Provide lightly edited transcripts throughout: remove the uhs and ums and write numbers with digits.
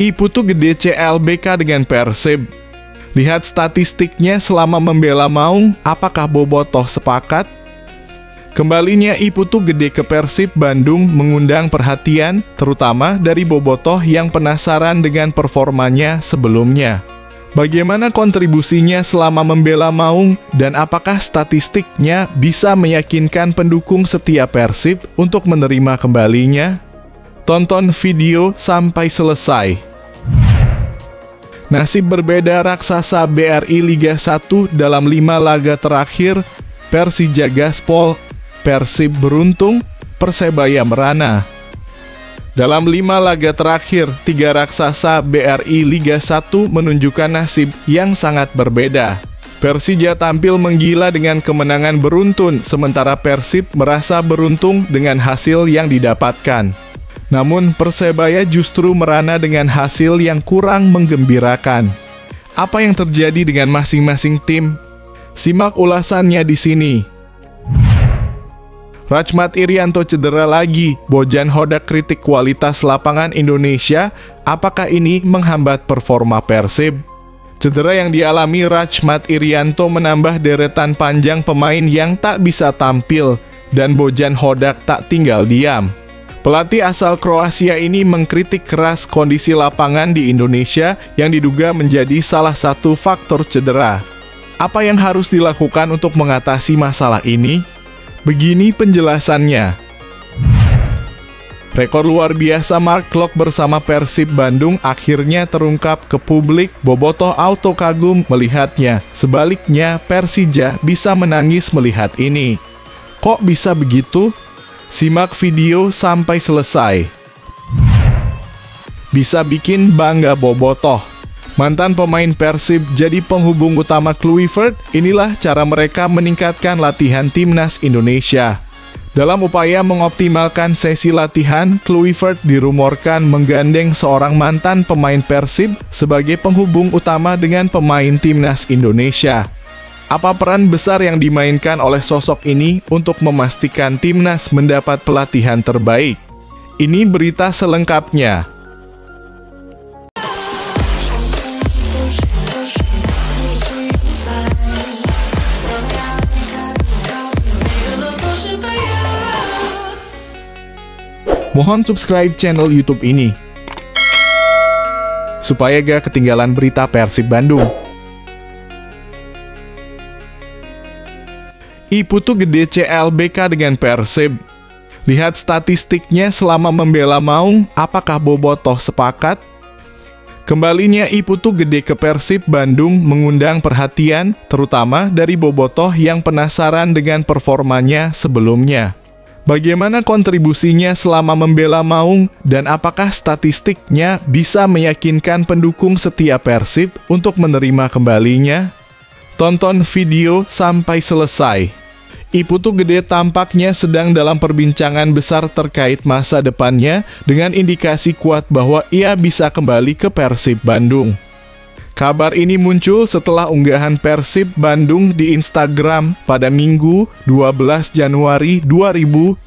I Putu Gede CLBK dengan Persib. Lihat statistiknya selama membela Maung, apakah bobotoh sepakat? Kembalinya I Putu Gede ke Persib Bandung mengundang perhatian, terutama dari bobotoh yang penasaran dengan performanya sebelumnya. Bagaimana kontribusinya selama membela Maung, dan apakah statistiknya bisa meyakinkan pendukung setia Persib untuk menerima kembalinya? Tonton video sampai selesai. Nasib berbeda raksasa BRI Liga 1 dalam 5 laga terakhir, Persija gaspol, Persib beruntung, Persebaya merana. Dalam 5 laga terakhir, 3 raksasa BRI Liga 1 menunjukkan nasib yang sangat berbeda. Persija tampil menggila dengan kemenangan beruntun, sementara Persib merasa beruntung dengan hasil yang didapatkan. Namun Persebaya justru merana dengan hasil yang kurang menggembirakan. Apa yang terjadi dengan masing-masing tim? Simak ulasannya di sini. Rachmat Irianto cedera lagi, Bojan Hodak kritik kualitas lapangan Indonesia, apakah ini menghambat performa Persib? Cedera yang dialami Rachmat Irianto menambah deretan panjang pemain yang tak bisa tampil, dan Bojan Hodak tak tinggal diam. Pelatih asal Kroasia ini mengkritik keras kondisi lapangan di Indonesia yang diduga menjadi salah satu faktor cedera. Apa yang harus dilakukan untuk mengatasi masalah ini? Begini penjelasannya. Rekor luar biasa Mark Klok bersama Persib Bandung akhirnya terungkap ke publik. Bobotoh auto kagum melihatnya. Sebaliknya, Persija bisa menangis melihat ini. Kok bisa begitu? Simak video sampai selesai. Bisa bikin bangga bobotoh. Mantan pemain Persib jadi penghubung utama Kluivert, inilah cara mereka meningkatkan latihan timnas Indonesia. Dalam upaya mengoptimalkan sesi latihan, Kluivert dirumorkan menggandeng seorang mantan pemain Persib sebagai penghubung utama dengan pemain timnas Indonesia. Apa peran besar yang dimainkan oleh sosok ini untuk memastikan timnas mendapat pelatihan terbaik? Ini berita selengkapnya. Mohon subscribe channel YouTube ini, supaya gak ketinggalan berita Persib Bandung. I Putu Gede CLBK dengan Persib. Lihat statistiknya selama membela Maung, apakah bobotoh sepakat? Kembalinya I Putu Gede ke Persib Bandung mengundang perhatian, terutama dari bobotoh yang penasaran dengan performanya sebelumnya. Bagaimana kontribusinya selama membela Maung, dan apakah statistiknya bisa meyakinkan pendukung setia Persib untuk menerima kembalinya? Tonton video sampai selesai. I Putu Gede tampaknya sedang dalam perbincangan besar terkait masa depannya dengan indikasi kuat bahwa ia bisa kembali ke Persib Bandung. Kabar ini muncul setelah unggahan Persib Bandung di Instagram pada Minggu 12 Januari 2025.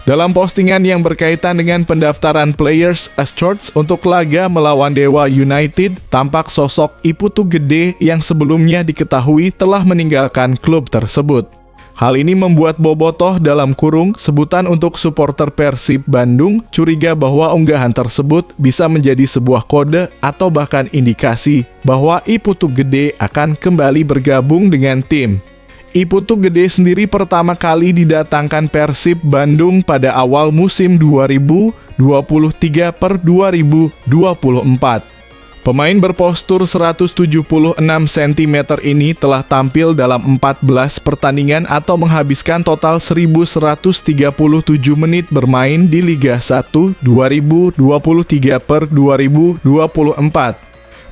Dalam postingan yang berkaitan dengan pendaftaran Players Assurance untuk laga melawan Dewa United, tampak sosok I Putu Gede yang sebelumnya diketahui telah meninggalkan klub tersebut. Hal ini membuat bobotoh dalam kurung sebutan untuk supporter Persib Bandung curiga bahwa unggahan tersebut bisa menjadi sebuah kode atau bahkan indikasi bahwa I Putu Gede akan kembali bergabung dengan tim. I Putu Gede sendiri pertama kali didatangkan Persib Bandung pada awal musim 2023/2024. Pemain berpostur 176 cm ini telah tampil dalam 14 pertandingan atau menghabiskan total 1137 menit bermain di Liga 1 2023/2024.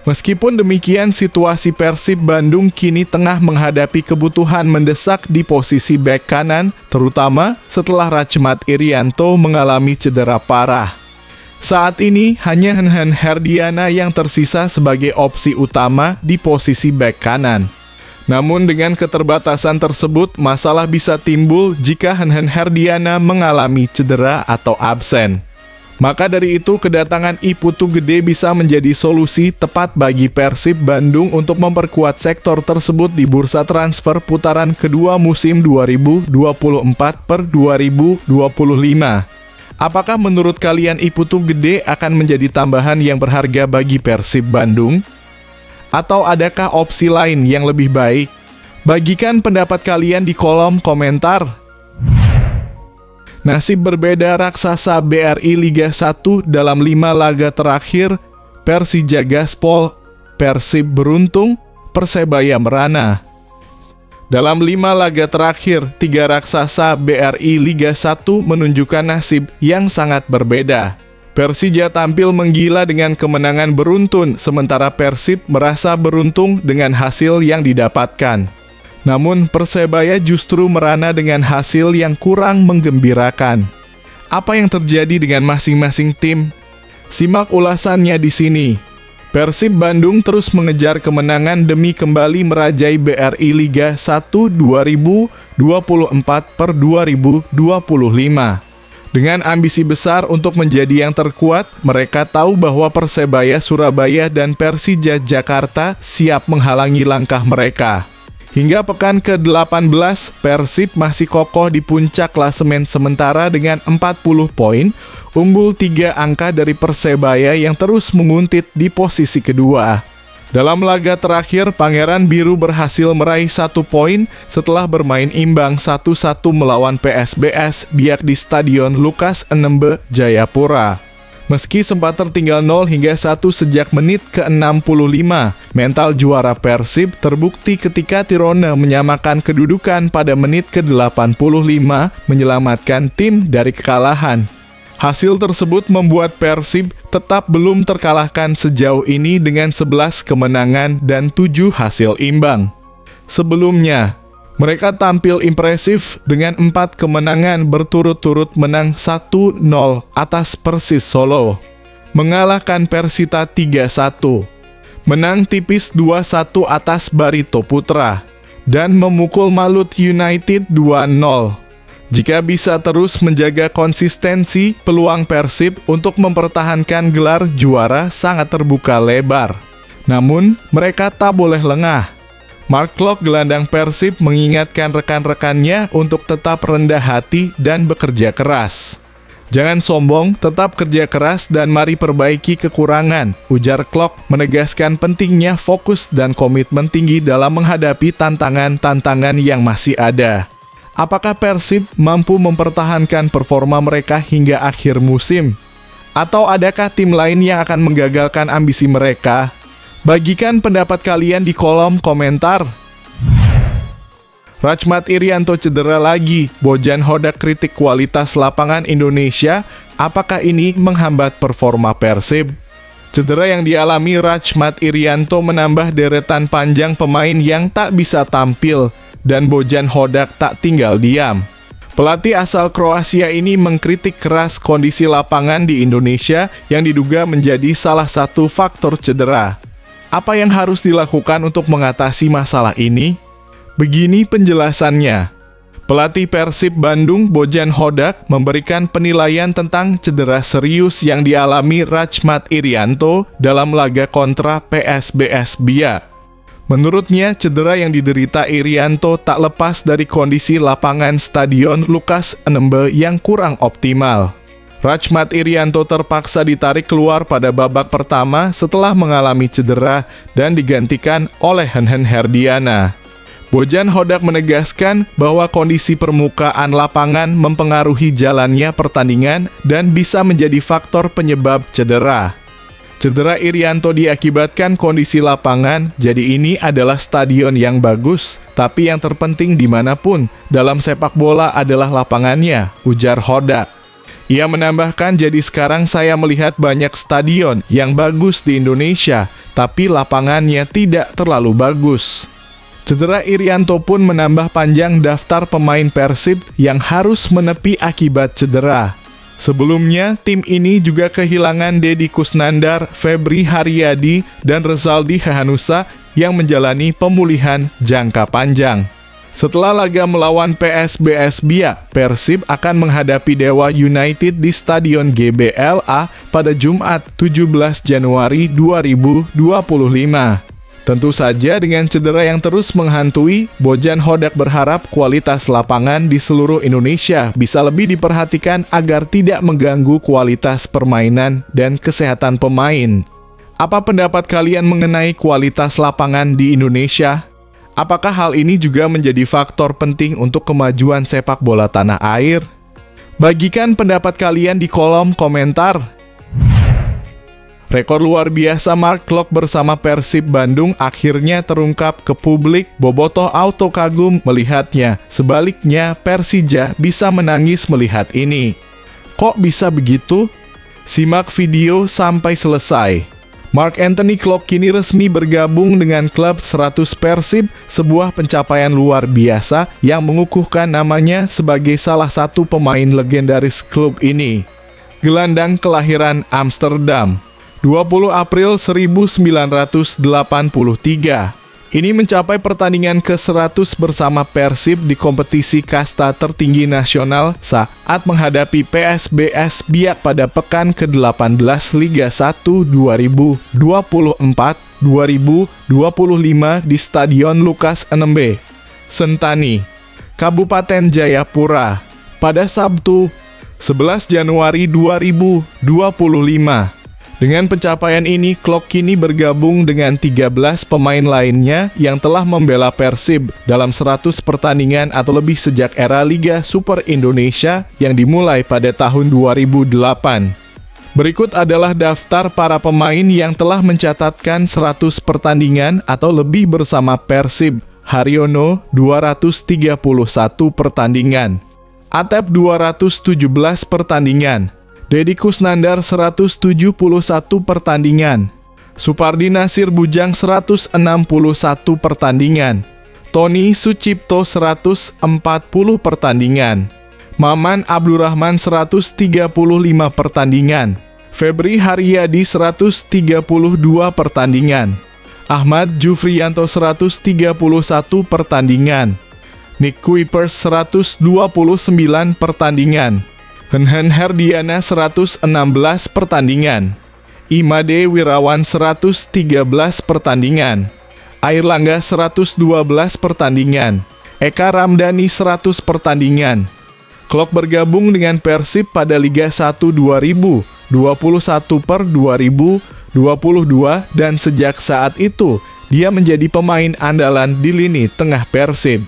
Meskipun demikian, situasi Persib Bandung kini tengah menghadapi kebutuhan mendesak di posisi bek kanan, terutama setelah Rachmat Irianto mengalami cedera parah. Saat ini, hanya Henhen Herdiana yang tersisa sebagai opsi utama di posisi bek kanan. Namun dengan keterbatasan tersebut, masalah bisa timbul jika Henhen Herdiana mengalami cedera atau absen. Maka dari itu, kedatangan I Putu Gede bisa menjadi solusi tepat bagi Persib Bandung untuk memperkuat sektor tersebut di bursa transfer putaran kedua musim 2024/2025. Apakah menurut kalian I Putu Gede akan menjadi tambahan yang berharga bagi Persib Bandung? Atau adakah opsi lain yang lebih baik? Bagikan pendapat kalian di kolom komentar. Nasib berbeda raksasa BRI Liga 1 dalam 5 laga terakhir, Persija gaspol, Persib beruntung, Persebaya merana. Dalam 5 laga terakhir, 3 raksasa BRI Liga 1 menunjukkan nasib yang sangat berbeda. Persija tampil menggila dengan kemenangan beruntun, sementara Persib merasa beruntung dengan hasil yang didapatkan. Namun, Persebaya justru merana dengan hasil yang kurang menggembirakan. Apa yang terjadi dengan masing-masing tim? Simak ulasannya di sini. Persib Bandung terus mengejar kemenangan demi kembali merajai BRI Liga 1 2024/2025. Dengan ambisi besar untuk menjadi yang terkuat, mereka tahu bahwa Persebaya Surabaya dan Persija Jakarta siap menghalangi langkah mereka. Hingga pekan ke-18, Persib masih kokoh di puncak klasemen sementara dengan 40 poin, unggul 3 angka dari Persebaya yang terus menguntit di posisi kedua. Dalam laga terakhir, Pangeran Biru berhasil meraih 1 poin setelah bermain imbang 1-1 melawan PSBS Biak di Stadion Lukas NMB, Jayapura. Meski sempat tertinggal 0 hingga 1 sejak menit ke-65, mental juara Persib terbukti ketika Tirone menyamakan kedudukan pada menit ke-85 menyelamatkan tim dari kekalahan. Hasil tersebut membuat Persib tetap belum terkalahkan sejauh ini dengan 11 kemenangan dan 7 hasil imbang. Sebelumnya, mereka tampil impresif dengan 4 kemenangan berturut-turut menang 1-0 atas Persis Solo, mengalahkan Persita 3-1, menang tipis 2-1 atas Barito Putra, dan memukul Malut United 2-0. Jika bisa terus menjaga konsistensi, peluang Persib untuk mempertahankan gelar juara sangat terbuka lebar. Namun, mereka tak boleh lengah. Mark Klok, gelandang Persib, mengingatkan rekan-rekannya untuk tetap rendah hati dan bekerja keras. Jangan sombong, tetap kerja keras dan mari perbaiki kekurangan, ujar Klok, menegaskan pentingnya fokus dan komitmen tinggi dalam menghadapi tantangan-tantangan yang masih ada. Apakah Persib mampu mempertahankan performa mereka hingga akhir musim? Atau adakah tim lain yang akan menggagalkan ambisi mereka? Bagikan pendapat kalian di kolom komentar. Rachmat Irianto cedera lagi, Bojan Hodak kritik kualitas lapangan Indonesia, apakah ini menghambat performa Persib? Cedera yang dialami Rachmat Irianto menambah deretan panjang pemain yang tak bisa tampil, dan Bojan Hodak tak tinggal diam. Pelatih asal Kroasia ini mengkritik keras kondisi lapangan di Indonesia yang diduga menjadi salah satu faktor cedera. Apa yang harus dilakukan untuk mengatasi masalah ini? Begini penjelasannya. Pelatih Persib Bandung, Bojan Hodak, memberikan penilaian tentang cedera serius yang dialami Rachmat Irianto dalam laga kontra PSBS Biak. Menurutnya, cedera yang diderita Irianto tak lepas dari kondisi lapangan Stadion Lukas NMB yang kurang optimal. Rachmat Irianto terpaksa ditarik keluar pada babak pertama setelah mengalami cedera dan digantikan oleh Henhen Herdiana. Bojan Hodak menegaskan bahwa kondisi permukaan lapangan mempengaruhi jalannya pertandingan dan bisa menjadi faktor penyebab cedera. Cedera Irianto diakibatkan kondisi lapangan, jadi ini adalah stadion yang bagus, tapi yang terpenting dimanapun dalam sepak bola adalah lapangannya, ujar Hodak. Ia menambahkan, jadi sekarang saya melihat banyak stadion yang bagus di Indonesia, tapi lapangannya tidak terlalu bagus. Cedera Irianto pun menambah panjang daftar pemain Persib yang harus menepi akibat cedera. Sebelumnya, tim ini juga kehilangan Deddy Kusnandar, Febri Haryadi, dan Rezaldi Hahanusa yang menjalani pemulihan jangka panjang. Setelah laga melawan PSBS Biak, Persib akan menghadapi Dewa United di Stadion GBLA pada Jumat 17 Januari 2025. Tentu saja dengan cedera yang terus menghantui, Bojan Hodak berharap kualitas lapangan di seluruh Indonesia bisa lebih diperhatikan agar tidak mengganggu kualitas permainan dan kesehatan pemain. Apa pendapat kalian mengenai kualitas lapangan di Indonesia? Apakah hal ini juga menjadi faktor penting untuk kemajuan sepak bola tanah air? Bagikan pendapat kalian di kolom komentar. Rekor luar biasa Mark Klok bersama Persib Bandung akhirnya terungkap ke publik. Bobotoh auto kagum melihatnya. Sebaliknya, Persija bisa menangis melihat ini. Kok bisa begitu? Simak video sampai selesai. Mark Anthony Klok kini resmi bergabung dengan klub 100 Persib, sebuah pencapaian luar biasa yang mengukuhkan namanya sebagai salah satu pemain legendaris klub ini. Gelandang kelahiran Amsterdam, 20 April 1983. Ini mencapai pertandingan ke-100 bersama Persib di kompetisi kasta tertinggi nasional saat menghadapi PSBS Biak pada pekan ke-18 Liga 1 2024-2025 di Stadion Lukas NMB, Sentani, Kabupaten Jayapura, pada Sabtu 11 Januari 2025. Dengan pencapaian ini, Klok kini bergabung dengan 13 pemain lainnya yang telah membela Persib dalam 100 pertandingan atau lebih sejak era Liga Super Indonesia yang dimulai pada tahun 2008. Berikut adalah daftar para pemain yang telah mencatatkan 100 pertandingan atau lebih bersama Persib. Haryono 231 pertandingan, Atep 217 pertandingan, Deddy Kusnandar 171 pertandingan, Supardi Nasir Bujang 161 pertandingan, Tony Sucipto 140 pertandingan, Maman Abdurrahman 135 pertandingan, Febri Haryadi 132 pertandingan, Ahmad Jufriyanto 131 pertandingan, Nick Kuipers 129 pertandingan, Henhen Herdiana 116 pertandingan, Imade Wirawan 113 pertandingan, Airlangga 112 pertandingan, Eka Ramdhani 100 pertandingan. Klok bergabung dengan Persib pada Liga 1 2021 per 2022 dan sejak saat itu dia menjadi pemain andalan di lini tengah Persib.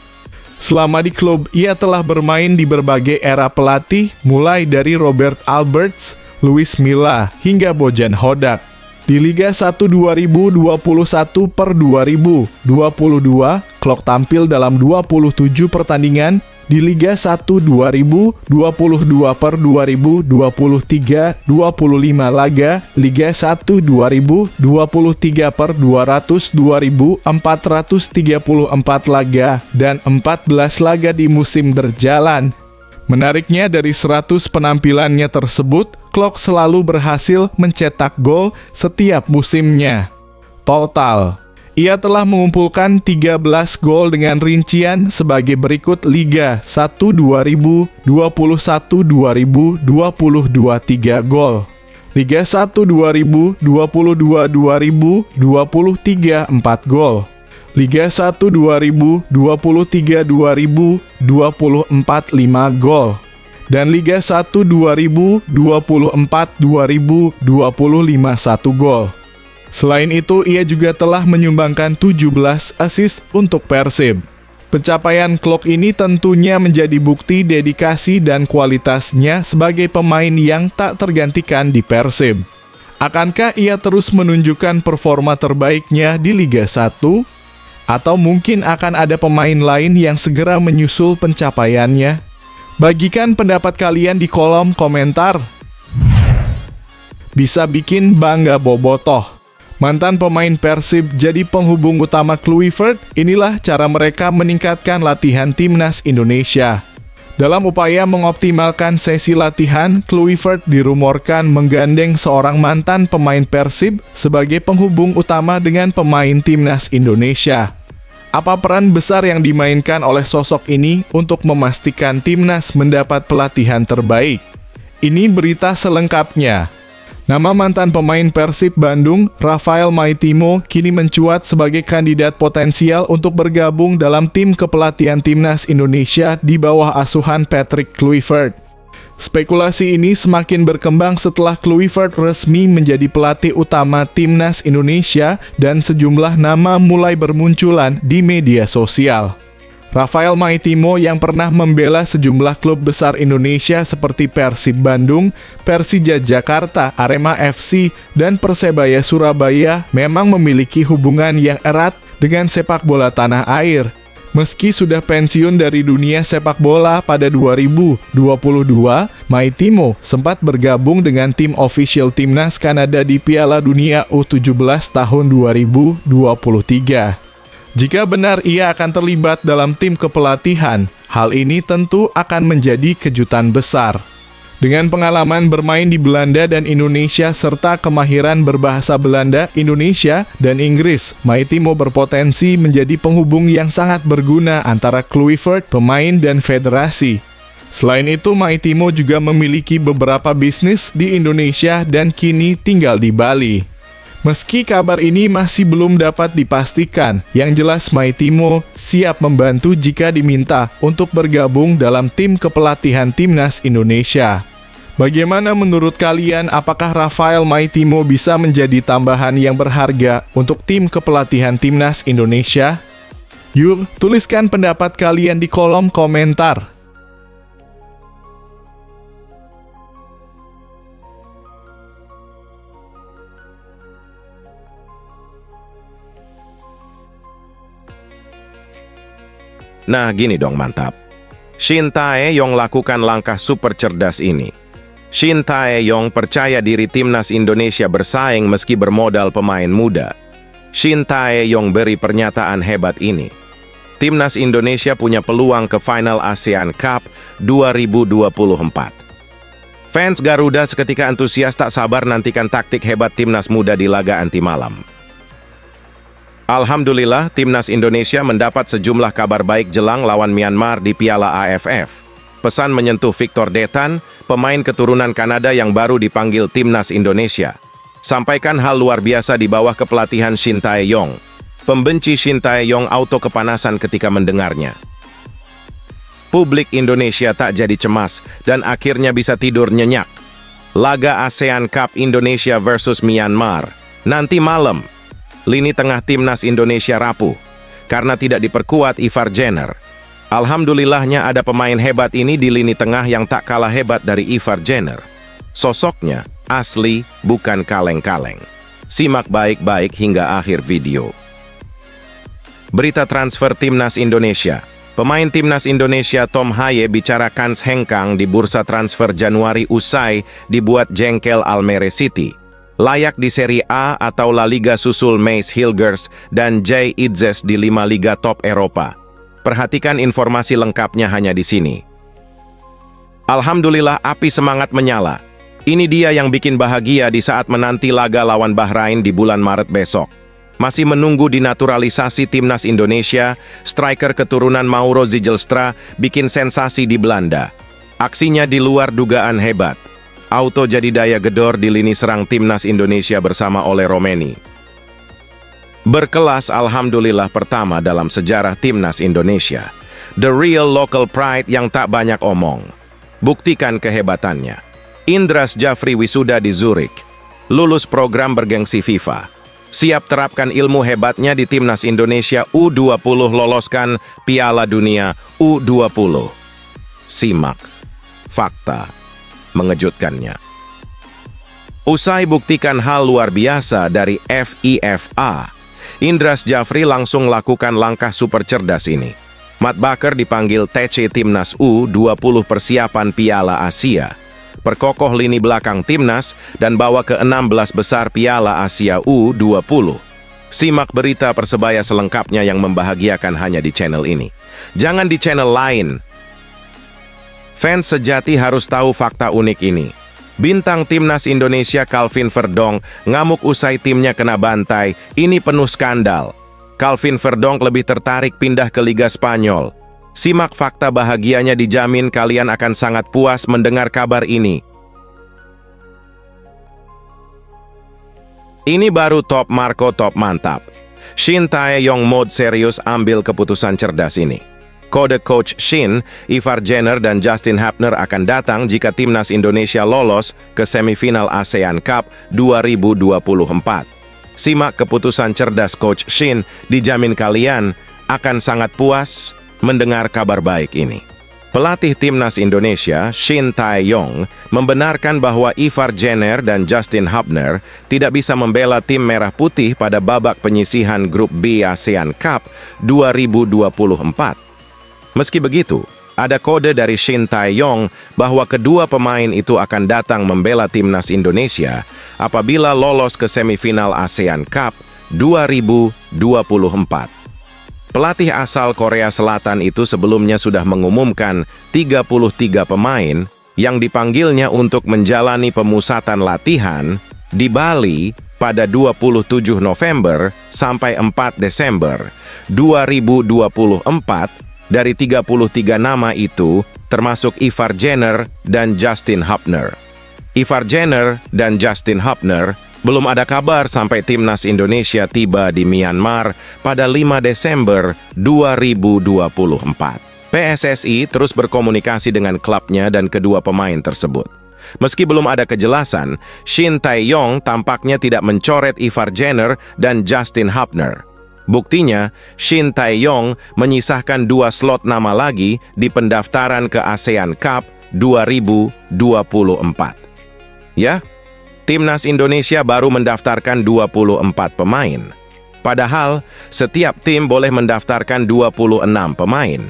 Selama di klub, ia telah bermain di berbagai era pelatih, mulai dari Robert Alberts, Luis Milla, hingga Bojan Hodak. Di Liga 1 2021 per 2022, Klok tampil dalam 27 pertandingan. Di Liga 1 2022 per 2023, 25 laga, Liga 1 2023 per 200, 2.434 laga, dan 14 laga di musim berjalan. Menariknya dari 100 penampilannya tersebut, Klok selalu berhasil mencetak gol setiap musimnya. Total, ia telah mengumpulkan 13 gol dengan rincian sebagai berikut: Liga 1 2021-2022 3 gol, Liga 1 2022-2023 4 gol, Liga 1 2023-2024 5 gol, dan Liga 1 2024-2025 1 gol. Selain itu, ia juga telah menyumbangkan 17 assist untuk Persib. Pencapaian Klok ini tentunya menjadi bukti dedikasi dan kualitasnya sebagai pemain yang tak tergantikan di Persib. Akankah ia terus menunjukkan performa terbaiknya di Liga 1? Atau mungkin akan ada pemain lain yang segera menyusul pencapaiannya? Bagikan pendapat kalian di kolom komentar. Bisa bikin bangga bobotoh. Mantan pemain Persib jadi penghubung utama Kluivert, inilah cara mereka meningkatkan latihan timnas Indonesia. Dalam upaya mengoptimalkan sesi latihan, Kluivert dirumorkan menggandeng seorang mantan pemain Persib sebagai penghubung utama dengan pemain timnas Indonesia. Apa peran besar yang dimainkan oleh sosok ini untuk memastikan timnas mendapat pelatihan terbaik? Ini berita selengkapnya. Nama mantan pemain Persib Bandung, Rafael Maitimo, kini mencuat sebagai kandidat potensial untuk bergabung dalam tim kepelatihan timnas Indonesia di bawah asuhan Patrick Kluivert. Spekulasi ini semakin berkembang setelah Kluivert resmi menjadi pelatih utama timnas Indonesia dan sejumlah nama mulai bermunculan di media sosial. Rafael Maitimo yang pernah membela sejumlah klub besar Indonesia seperti Persib Bandung, Persija Jakarta, Arema FC, dan Persebaya Surabaya memang memiliki hubungan yang erat dengan sepak bola tanah air. Meski sudah pensiun dari dunia sepak bola pada 2022, Maitimo sempat bergabung dengan tim official timnas Kanada di Piala Dunia U17 tahun 2023. Jika benar ia akan terlibat dalam tim kepelatihan, hal ini tentu akan menjadi kejutan besar. Dengan pengalaman bermain di Belanda dan Indonesia serta kemahiran berbahasa Belanda, Indonesia, dan Inggris, Maitimo berpotensi menjadi penghubung yang sangat berguna antara Kluivert, pemain, dan federasi. Selain itu, Maitimo juga memiliki beberapa bisnis di Indonesia dan kini tinggal di Bali. Meski kabar ini masih belum dapat dipastikan, yang jelas Maitimo siap membantu jika diminta untuk bergabung dalam tim kepelatihan timnas Indonesia. Bagaimana menurut kalian, apakah Rafael Maitimo bisa menjadi tambahan yang berharga untuk tim kepelatihan timnas Indonesia? Yuk, tuliskan pendapat kalian di kolom komentar. Nah, gini dong mantap. Shin Tae-yong lakukan langkah super cerdas ini. Shin Tae-yong percaya diri timnas Indonesia bersaing meski bermodal pemain muda. Shin Tae-yong beri pernyataan hebat ini. Timnas Indonesia punya peluang ke final ASEAN Cup 2024. Fans Garuda seketika antusias tak sabar nantikan taktik hebat timnas muda di laga anti malam. Alhamdulillah, timnas Indonesia mendapat sejumlah kabar baik jelang lawan Myanmar di Piala AFF. Pesan menyentuh Victor Detan, pemain keturunan Kanada yang baru dipanggil timnas Indonesia. Sampaikan hal luar biasa di bawah kepelatihan Shin Tae-yong. Pembenci Shin Tae-yong auto kepanasan ketika mendengarnya. Publik Indonesia tak jadi cemas dan akhirnya bisa tidur nyenyak. Laga ASEAN Cup Indonesia versus Myanmar nanti malam. Lini tengah timnas Indonesia rapuh karena tidak diperkuat Ivar Jenner. Alhamdulillahnya ada pemain hebat ini di lini tengah yang tak kalah hebat dari Ivar Jenner. Sosoknya asli, bukan kaleng-kaleng. Simak baik-baik hingga akhir video. Berita transfer timnas Indonesia. Pemain timnas Indonesia Tom Haye bicara kans hengkang di bursa transfer Januari usai dibuat jengkel Almere City. Layak di Serie A atau La Liga susul Mace Hilgers dan Jay Idzes di 5 liga top Eropa. Perhatikan informasi lengkapnya hanya di sini. Alhamdulillah api semangat menyala. Ini dia yang bikin bahagia di saat menanti laga lawan Bahrain di bulan Maret besok. Masih menunggu dinaturalisasi timnas Indonesia, striker keturunan Mauro Zijlstra bikin sensasi di Belanda. Aksinya di luar dugaan hebat. Auto jadi daya gedor di lini serang timnas Indonesia bersama Ole Romeni. Berkelas alhamdulillah pertama dalam sejarah timnas Indonesia. The real local pride yang tak banyak omong. Buktikan kehebatannya. Indras Jafri wisuda di Zurich. Lulus program bergengsi FIFA. Siap terapkan ilmu hebatnya di timnas Indonesia U20 loloskan Piala Dunia U20. Simak fakta mengejutkannya. Usai buktikan hal luar biasa dari FIFA, Indras Jafri langsung lakukan langkah super cerdas ini. Matt Baker dipanggil TC Timnas U20 persiapan Piala Asia. Perkokoh lini belakang timnas dan bawa ke 16 besar Piala Asia U20. Simak berita Persebaya selengkapnya yang membahagiakan hanya di channel ini. Jangan di channel lain. Fans sejati harus tahu fakta unik ini. Bintang timnas Indonesia Calvin Verdong ngamuk usai timnya kena bantai. Ini penuh skandal. Calvin Verdonk lebih tertarik pindah ke Liga Spanyol. Simak fakta bahagianya, dijamin kalian akan sangat puas mendengar kabar ini. Ini baru top Marco, top mantap. Shin Tae-yong mode serius ambil keputusan cerdas ini. Kode coach Shin, Ivar Jenner dan Justin Hapner akan datang jika timnas Indonesia lolos ke semifinal ASEAN Cup 2024. Simak keputusan cerdas coach Shin, dijamin kalian akan sangat puas mendengar kabar baik ini. Pelatih timnas Indonesia, Shin Tae-yong, membenarkan bahwa Ivar Jenner dan Justin Hapner tidak bisa membela tim merah putih pada babak penyisihan grup B ASEAN Cup 2024. Meski begitu, ada kode dari Shin Tae-yong bahwa kedua pemain itu akan datang membela timnas Indonesia apabila lolos ke semifinal ASEAN Cup 2024. Pelatih asal Korea Selatan itu sebelumnya sudah mengumumkan 33 pemain yang dipanggilnya untuk menjalani pemusatan latihan di Bali pada 27 November sampai 4 Desember 2024. Dari 33 nama itu, termasuk Ivar Jenner dan Justin Hapner. Ivar Jenner dan Justin Hapner belum ada kabar sampai timnas Indonesia tiba di Myanmar pada 5 Desember 2024. PSSI terus berkomunikasi dengan klubnya dan kedua pemain tersebut. Meski belum ada kejelasan, Shin Tae-yong tampaknya tidak mencoret Ivar Jenner dan Justin Hapner. Buktinya, Shin Tae-yong menyisahkan 2 slot nama lagi di pendaftaran ke ASEAN Cup 2024. Ya, timnas Indonesia baru mendaftarkan 24 pemain. Padahal, setiap tim boleh mendaftarkan 26 pemain.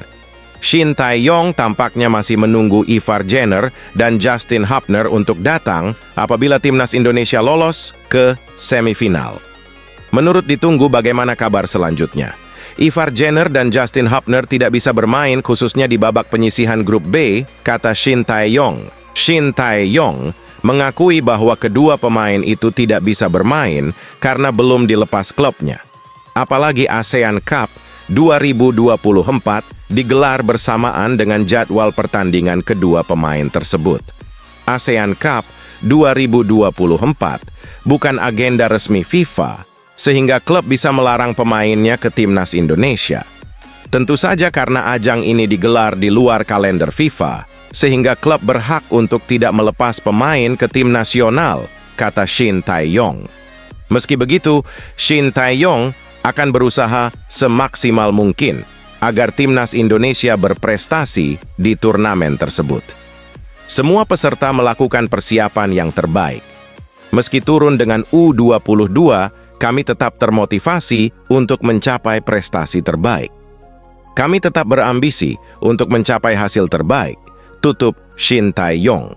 Shin Tae-yong tampaknya masih menunggu Ivar Jenner dan Justin Hapner untuk datang apabila timnas Indonesia lolos ke semifinal. Menurut ditunggu bagaimana kabar selanjutnya. Ivar Jenner dan Justin Hapner tidak bisa bermain khususnya di babak penyisihan grup B, kata Shin Tae-yong. Shin Tae-yong mengakui bahwa kedua pemain itu tidak bisa bermain karena belum dilepas klubnya. Apalagi ASEAN Cup 2024 digelar bersamaan dengan jadwal pertandingan kedua pemain tersebut. ASEAN Cup 2024 bukan agenda resmi FIFA, sehingga klub bisa melarang pemainnya ke timnas Indonesia. Tentu saja karena ajang ini digelar di luar kalender FIFA, sehingga klub berhak untuk tidak melepas pemain ke tim nasional, kata Shin Tae-yong. Meski begitu, Shin Tae-yong akan berusaha semaksimal mungkin agar timnas Indonesia berprestasi di turnamen tersebut. Semua peserta melakukan persiapan yang terbaik. Meski turun dengan U22, kami tetap termotivasi untuk mencapai prestasi terbaik. Kami tetap berambisi untuk mencapai hasil terbaik, tutup Shin Tae-yong.